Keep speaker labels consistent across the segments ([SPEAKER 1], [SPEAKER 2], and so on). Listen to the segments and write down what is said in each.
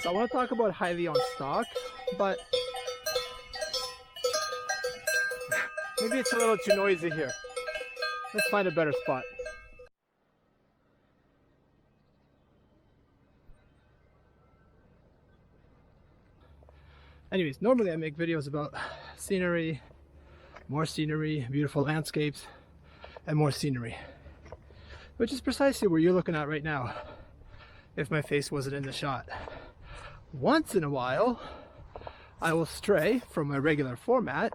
[SPEAKER 1] So I want to talk about Hyllion stock, but maybe it's a little too noisy here. Let's find a better spot. Anyways, normally I make videos about scenery, more scenery, beautiful landscapes, and more scenery, which is precisely where you're looking at right now if my face wasn't in the shot. Once in a while, I will stray from my regular format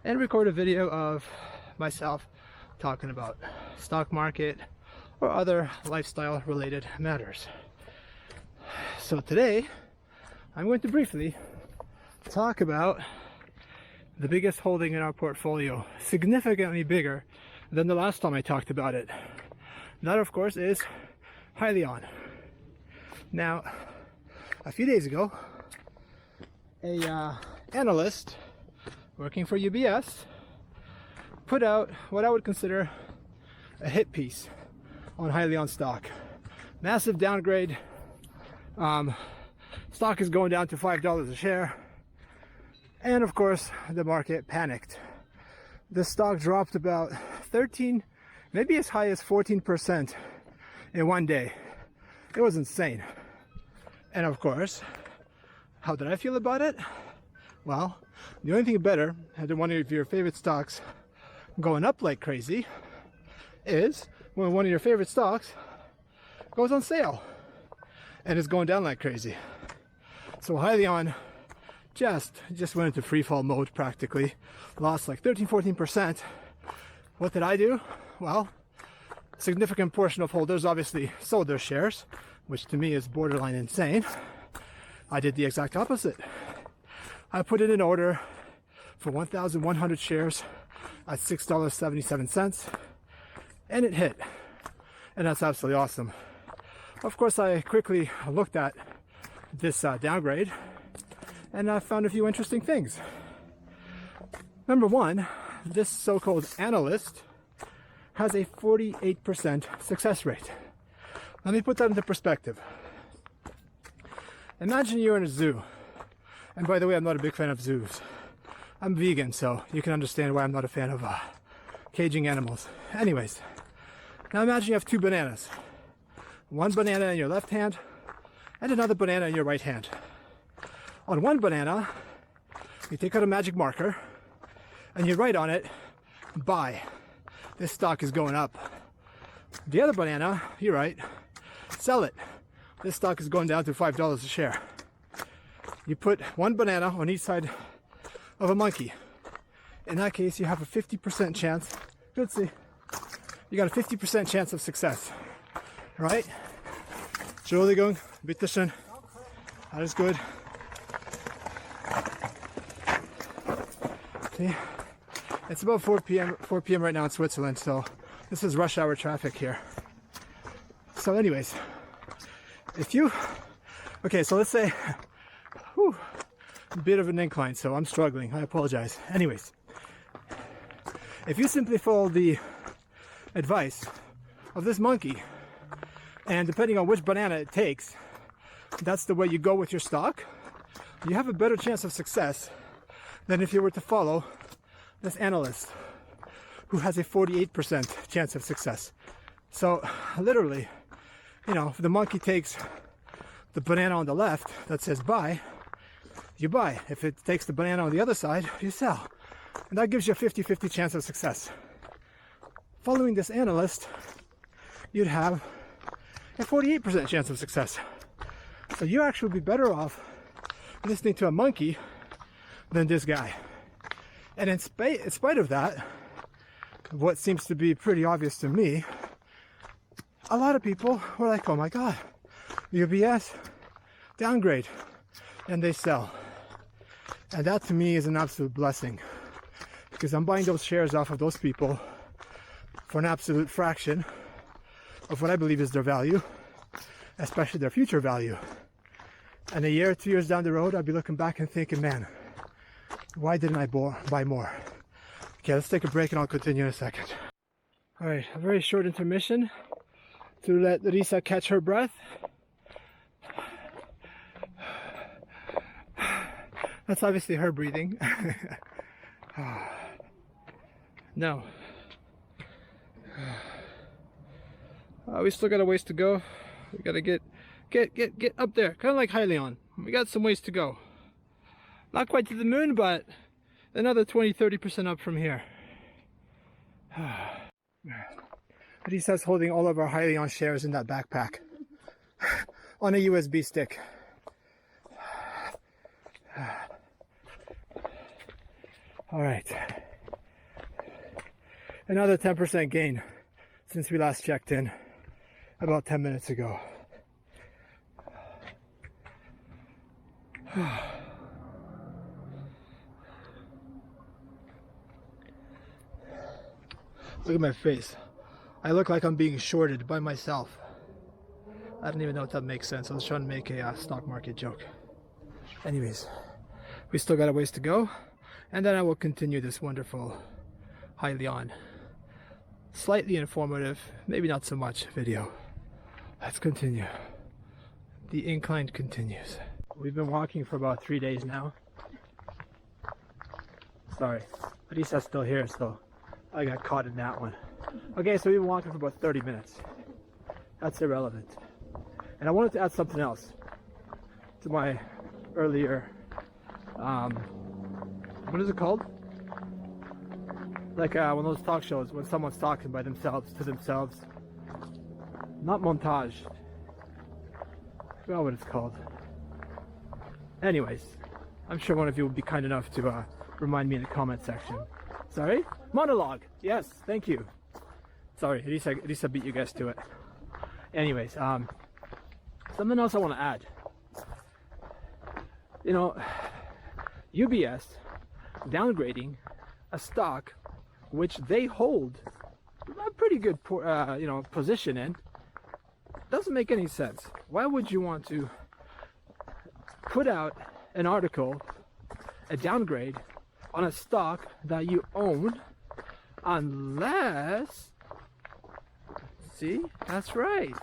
[SPEAKER 1] and record a video of myself talking about stock market or other lifestyle related matters. So today, I'm going to briefly talk about the biggest holding in our portfolio, significantly bigger than the last time I talked about it. That, of course, is Hyllion. Now, a few days ago, a analyst working for UBS put out what I would consider a hit piece on Hyllion stock. Massive downgrade. Stock is going down to $5 a share, and of course the market panicked. The stock dropped about 13, maybe as high as 14% in one day. It was insane. And of course, how did I feel about it? Well, the only thing better than one of your favorite stocks going up like crazy is when one of your favorite stocks goes on sale and is going down like crazy. So Hyllion just went into free fall mode practically, lost like 13-14%. What did I do? Well, a significant portion of holders obviously sold their shares, which to me is borderline insane. I did the exact opposite. I put it in order for 1,100 shares at $6.77, and it hit, and that's absolutely awesome. Of course, I quickly looked at this downgrade, and I found a few interesting things. Number one, this so-called analyst has a 48% success rate. Let me put that into perspective. Imagine you're in a zoo. And by the way, I'm not a big fan of zoos. I'm vegan, so you can understand why I'm not a fan of caging animals. Anyways, now imagine you have two bananas. One banana in your left hand and another banana in your right hand. On one banana, you take out a magic marker and you write on it, buy. This stock is going up. The other banana, you write, sell it. This stock is going down to $5 a share. You put one banana on each side of a monkey. In that case, you have a 50% chance. Let's see. You got a 50% chance of success, right? Entschuldigung, bitteschön. Alles gut. See? It's about 4 p.m. right now in Switzerland, so this is rush hour traffic here. So anyways, okay, so let's say, a bit of an incline, so I'm struggling, I apologize. Anyways, if you simply follow the advice of this monkey, and depending on which banana it takes, that's the way you go with your stock, you have a better chance of success than if you were to follow this analyst who has a 48% chance of success. So literally, if the monkey takes the banana on the left that says buy, you buy. If it takes the banana on the other side, you sell. And that gives you a 50-50 chance of success. Following this analyst, you'd have a 48% chance of success. So you actually would be better off listening to a monkey than this guy. And in spite of that, what seems to be pretty obvious to me, a lot of people were like, oh my God, UBS downgrade, and they sell. And that to me is an absolute blessing, because I'm buying those shares off of those people for an absolute fraction of what I believe is their value, especially their future value. And a year or 2 years down the road, I'll be looking back and thinking, man, why didn't I buy more? Okay, let's take a break and I'll continue in a second. All right, a very short intermission to let Lisa catch her breath. That's obviously her breathing. No. We still got a ways to go. We gotta get up there, kind of like Hyllion. We got some ways to go. Not quite to the moon, but another 20-30% up from here. But he says holding all of our Hyllion shares in that backpack on a USB stick. All right, another 10% gain since we last checked in about 10 minutes ago. Look at my face. I look like I'm being shorted by myself. I don't even know if that makes sense. I was trying to make a stock market joke. Anyways, we still got a ways to go, and then I will continue this wonderful Hyllion, slightly informative, maybe not so much video. Let's continue. The incline continues. We've been walking for about 3 days now. Sorry, Lisa's still here, so I got caught in that one. Okay, so we've been walking for about 30 minutes. That's irrelevant. And I wanted to add something else to my earlier, what is it called? Like one of those talk shows when someone's talking by themselves to themselves. Not montage. I forgot what it's called. Anyways, I'm sure one of you will be kind enough to remind me in the comment section. Sorry? Monologue! Yes, thank you. Sorry, at least I beat you guys to it. Anyways, something else I want to add. You know, UBS downgrading a stock which they hold a pretty good position in doesn't make any sense. Why would you want to put out an article, a downgrade on a stock that you own, unless, see, that's right,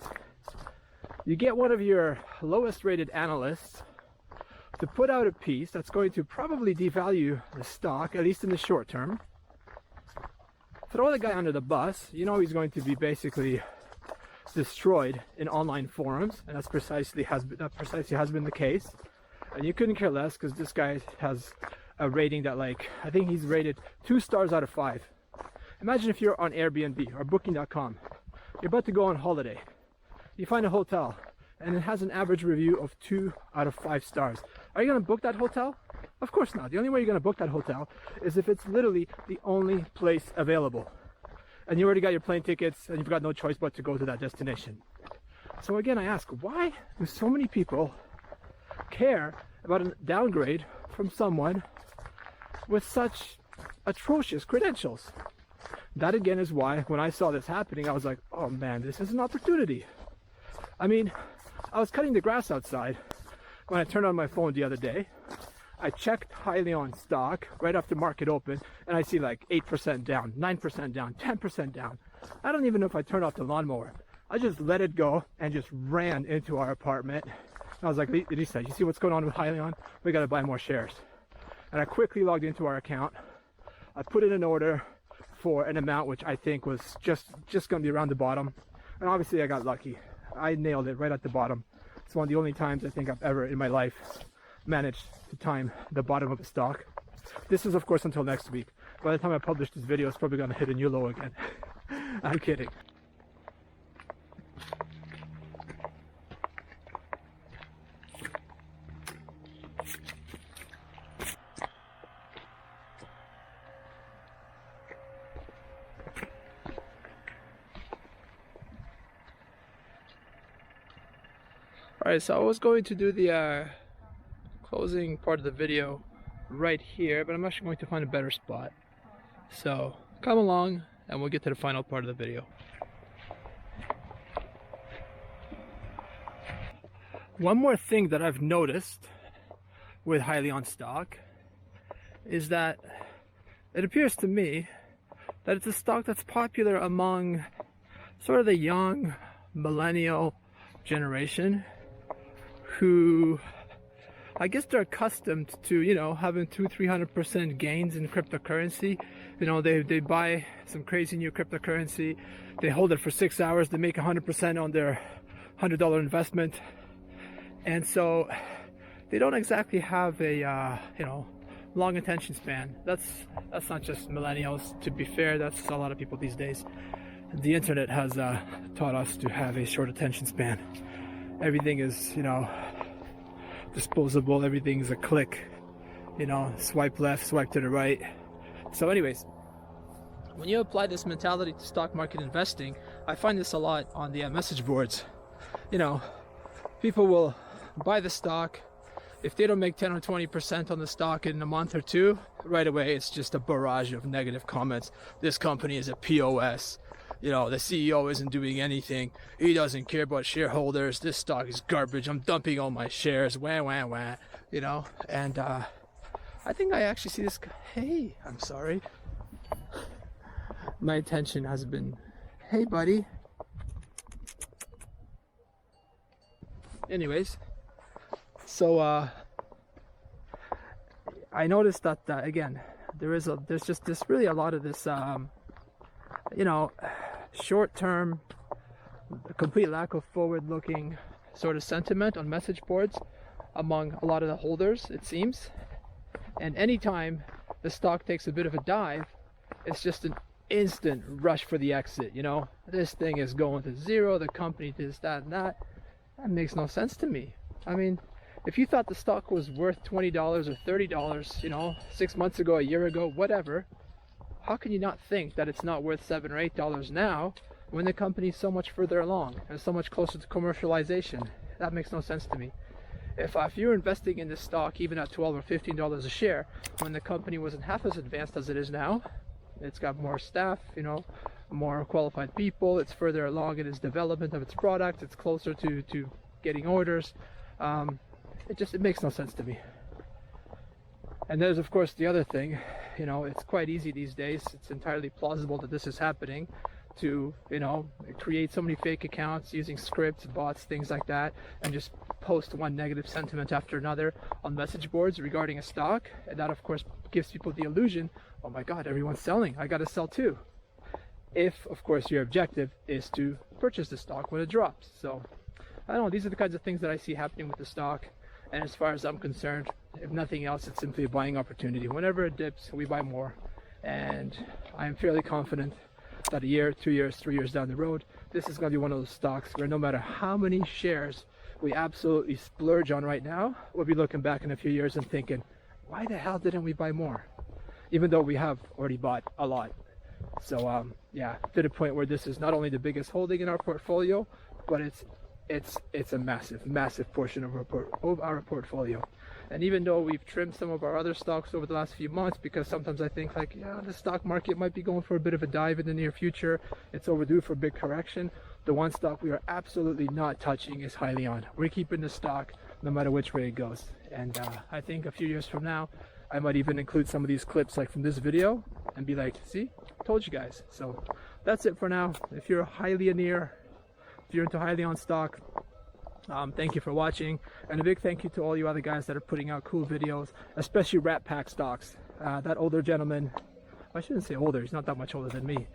[SPEAKER 1] you get one of your lowest rated analysts to put out a piece that's going to probably devalue the stock, at least in the short term. Throw the guy under the bus. You know he's going to be basically destroyed in online forums, and that precisely has been the case. And you couldn't care less because this guy has a rating that, like, I think he's rated 2 stars out of 5. Imagine if you're on Airbnb or Booking.com. You're about to go on holiday. You find a hotel and it has an average review of 2 out of 5 stars. Are you going to book that hotel? Of course not. The only way you're going to book that hotel is if it's literally the only place available. And you already got your plane tickets and you've got no choice but to go to that destination. So again, I ask, why do so many people care about a downgrade from someone with such atrocious credentials? That again is why when I saw this happening, I was like, oh man, this is an opportunity. I mean, I was cutting the grass outside when I turned on my phone the other day. I checked Hyllion stock right after market open, and I see like 8% down, 9% down, 10% down. I don't even know if I turned off the lawnmower. I just let it go and just ran into our apartment. I was like, Lisa, you see what's going on with Hyllion? We got to buy more shares. And I quickly logged into our account. I put in an order for an amount which I think was just going to be around the bottom. And obviously I got lucky. I nailed it right at the bottom. It's one of the only times I think I've ever in my life managed to time the bottom of a stock. This is of course until next week. By the time I publish this video, it's probably going to hit a new low again. I'm kidding. Alright, so I was going to do the closing part of the video right here, but I'm actually going to find a better spot. So come along and we'll get to the final part of the video. One more thing that I've noticed with Hyllion stock is that it appears to me that it's a stock that's popular among sort of the young millennial generation who I guess they're accustomed to, you know, having 200-300% gains in cryptocurrency. You know, they buy some crazy new cryptocurrency, they hold it for 6 hours, they make 100% on their $100 investment, and so they don't exactly have a you know, long attention span. That's not just millennials, to be fair, that's a lot of people these days. The internet has taught us to have a short attention span. Everything is, you know, disposable, everything's a click, you know, swipe left, swipe to the right. So anyways, when you apply this mentality to stock market investing, I find this a lot on the message boards. You know, people will buy the stock. If they don't make 10 or 20% on the stock in a month or two, right away it's just a barrage of negative comments. This company is a POS. You know, the CEO isn't doing anything. He doesn't care about shareholders. This stock is garbage. I'm dumping all my shares. Wah, wah, wah. You know, and I think I actually see this. Hey, I'm sorry. My attention has been, hey, buddy. Anyways, so I noticed that again, there's just really a lot of this, you know, short-term, complete lack of forward-looking sort of sentiment on message boards among a lot of the holders, it seems. And anytime the stock takes a bit of a dive, it's just an instant rush for the exit. You know, this thing is going to zero, the company does that and that. That makes no sense to me. I mean, if you thought the stock was worth $20 or $30, you know, 6 months ago, a year ago, whatever, how can you not think that it's not worth $7 or $8 now when the company's so much further along and so much closer to commercialization? That makes no sense to me. If you're investing in this stock even at $12 or $15 a share, when the company wasn't half as advanced as it is now, it's got more staff, you know, more qualified people, it's further along in its development of its product, it's closer to getting orders, it makes no sense to me. And there's of course the other thing, you know, it's quite easy these days, it's entirely plausible that this is happening, to, you know, create so many fake accounts using scripts, bots, things like that, and just post one negative sentiment after another on message boards regarding a stock, and that of course gives people the illusion, oh my god, everyone's selling, I gotta sell too. If of course your objective is to purchase the stock when it drops. So I don't know, these are the kinds of things that I see happening with the stock, and as far as I'm concerned, if nothing else, it's simply a buying opportunity. Whenever it dips, we buy more, and I'm fairly confident that a year, 2 years, 3 years down the road, this is going to be one of those stocks where no matter how many shares we absolutely splurge on right now, we'll be looking back in a few years and thinking, why the hell didn't we buy more? Even though we have already bought a lot. So yeah, to the point where this is not only the biggest holding in our portfolio, but it's a massive portion of our portfolio. And even though we've trimmed some of our other stocks over the last few months, because sometimes I think like, yeah, the stock market might be going for a bit of a dive in the near future, it's overdue for a big correction, the one stock we are absolutely not touching is HYLN. We're keeping the stock no matter which way it goes. And I think a few years from now, I might even include some of these clips like from this video and be like, see, told you guys. So that's it for now. If you're a HYLNier, if you're into HYLN stock, thank you for watching, and a big thank you to all you other guys that are putting out cool videos, especially Rat Pack stocks. That older gentleman, I shouldn't say older, he's not that much older than me,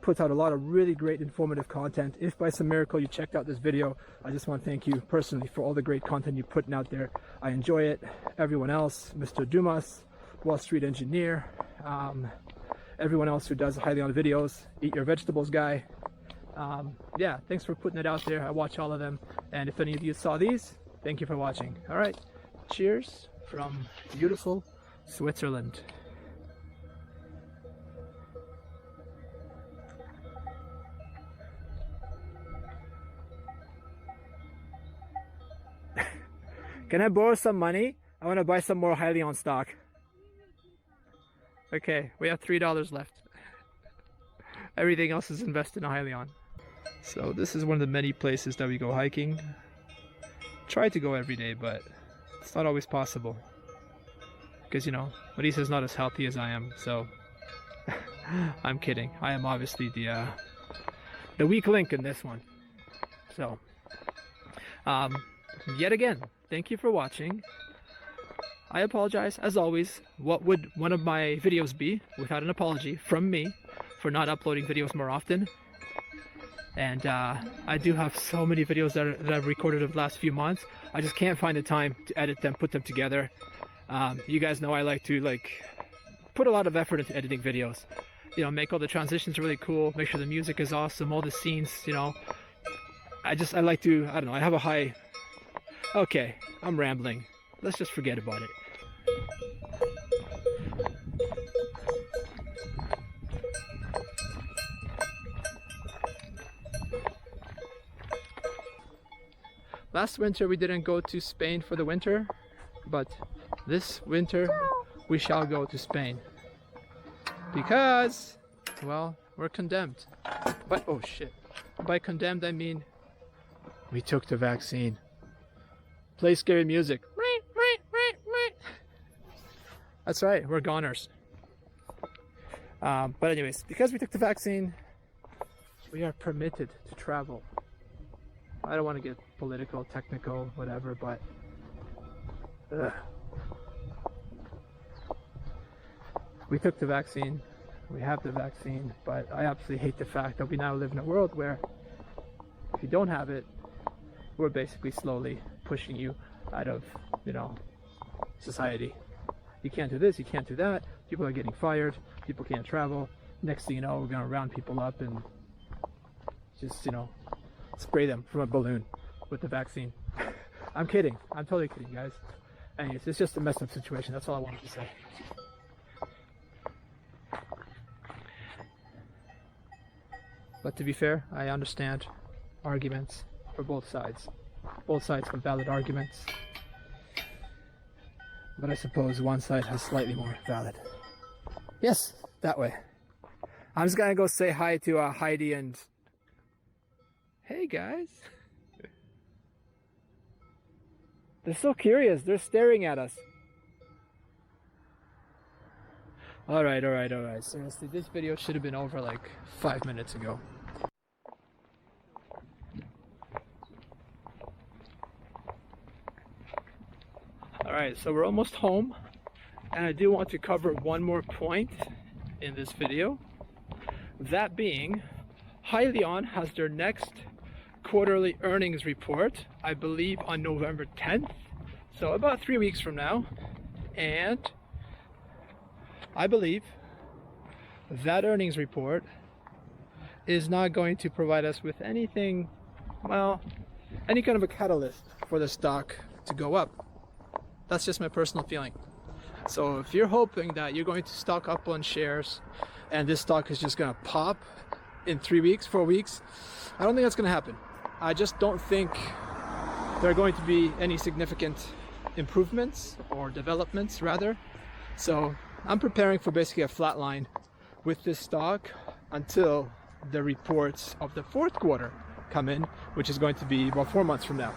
[SPEAKER 1] puts out a lot of really great informative content. If by some miracle you checked out this video, I just want to thank you personally for all the great content you're putting out there. I enjoy it. Everyone else, Mr. Dumas, Wall Street Engineer, everyone else who does HYLN videos, Eat Your Vegetables guy, yeah, thanks for putting it out there. I watch all of them, and if any of you saw these, thank you for watching. All right, cheers from beautiful Switzerland. Can I borrow some money? I want to buy some more HYLN stock. Okay, we have $3 left. Everything else is invested in HYLN. So this is one of the many places that we go hiking. Try to go every day, but it's not always possible. Because, you know, Maurice's not as healthy as I am, so I'm kidding. I am obviously the weak link in this one. So, yet again, thank you for watching. I apologize, as always. What would one of my videos be without an apology from me for not uploading videos more often? And I do have so many videos that I've recorded over the last few months. I just can't find the time to edit them, put them together. You guys know I like to put a lot of effort into editing videos. You know, make all the transitions really cool, make sure the music is awesome, all the scenes, you know. I like to, I don't know, I have a high... Okay, I'm rambling. Let's just forget about it. Last winter we didn't go to Spain for the winter, but this winter we shall go to Spain. Because, well, we're condemned. But, oh shit. By condemned I mean we took the vaccine. Play scary music. That's right, we're goners. But anyways, because we took the vaccine, we are permitted to travel. I don't want to get political, technical, whatever, but we took the vaccine, we have the vaccine, but I absolutely hate the fact that we now live in a world where if you don't have it, we're basically slowly pushing you out of, you know, society. You can't do this, you can't do that, people are getting fired, people can't travel. Next thing you know, we're gonna round people up and just, you know, spray them from a balloon with the vaccine. I'm kidding, I'm totally kidding, guys. Anyways, it's just a messed up situation, that's all I wanted to say. But to be fair, I understand arguments for both sides. Both sides have valid arguments. But I suppose one side has slightly more valid. Yes, that way. I'm just gonna go say hi to Heidi and... Hey guys. They're so curious, they're staring at us. Alright. Seriously, this video should have been over like 5 minutes ago. Alright, so we're almost home, and I do want to cover one more point in this video. That being, HYLN has their next quarterly earnings report, I believe on November 10th, so about 3 weeks from now, and I believe that earnings report is not going to provide us with anything, well, any kind of a catalyst for the stock to go up. That's just my personal feeling. So if you're hoping that you're going to stock up on shares and this stock is just going to pop in 3 weeks, 4 weeks, I don't think that's going to happen. I just don't think there are going to be any significant improvements or developments rather. So I'm preparing for basically a flat line with this stock until the reports of the fourth quarter come in, which is going to be about 4 months from now.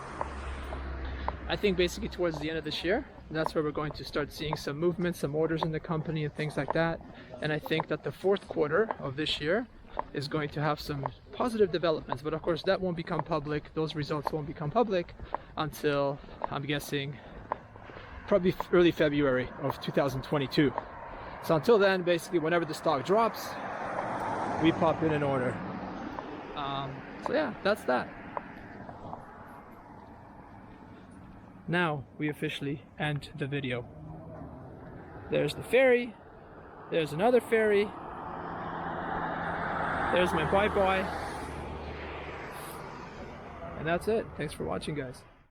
[SPEAKER 1] I think basically towards the end of this year, that's where we're going to start seeing some movement, some orders in the company and things like that. And I think that the fourth quarter of this year is going to have some positive developments, but of course that won't become public. Those results won't become public until, I'm guessing, probably early February of 2022. So until then, basically whenever the stock drops, we pop in an order. So yeah, that's that. Now we officially end the video. There's the ferry, there's another ferry, there's my bye-bye, and that's it. Thanks for watching, guys.